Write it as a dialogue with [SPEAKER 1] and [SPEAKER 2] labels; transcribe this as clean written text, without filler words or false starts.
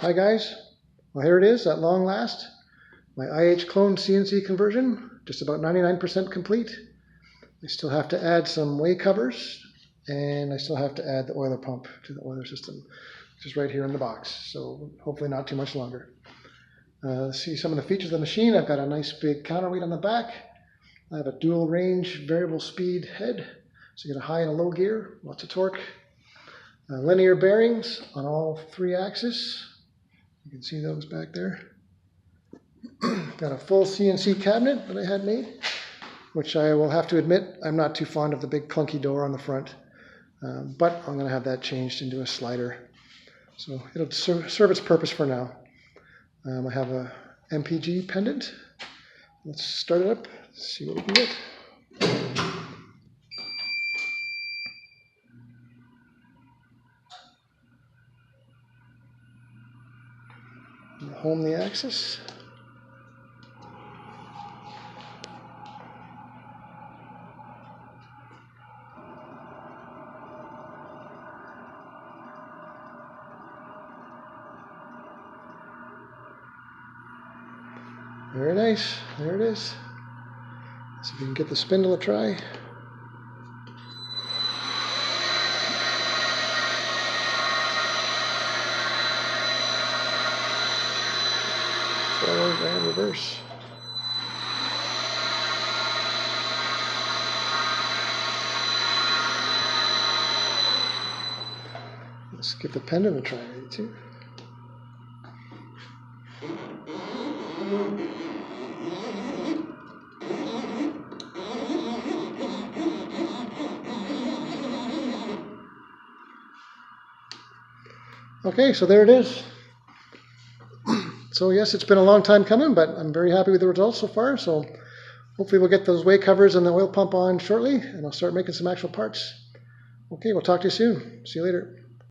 [SPEAKER 1] Hi guys, well here it is at long last, my IH Clone CNC conversion, just about 99% complete. I still have to add some way covers, and I still have to add the oiler pump to the oiler system, which is right here in the box, so hopefully not too much longer. See some of the features of the machine. I've got a nice big counterweight on the back. I have a dual range variable speed head, so you get a high and a low gear, lots of torque. Linear bearings on all 3 axes. You can see those back there. Got a full CNC cabinet that I had made, which I will have to admit I'm not too fond of the big clunky door on the front, but I'm going to have that changed into a slider. So it'll serve its purpose for now. I have a MPG pendant. Let's start it up, see what we can get. Home the axis. Very nice, there it is. Let's see if we can get the spindle a try. Forward and reverse. Let's give the pendant a try too. Okay, so there it is. So yes, it's been a long time coming, but I'm very happy with the results so far. So hopefully we'll get those way covers and the oil pump on shortly, and I'll start making some actual parts. Okay, we'll talk to you soon. See you later.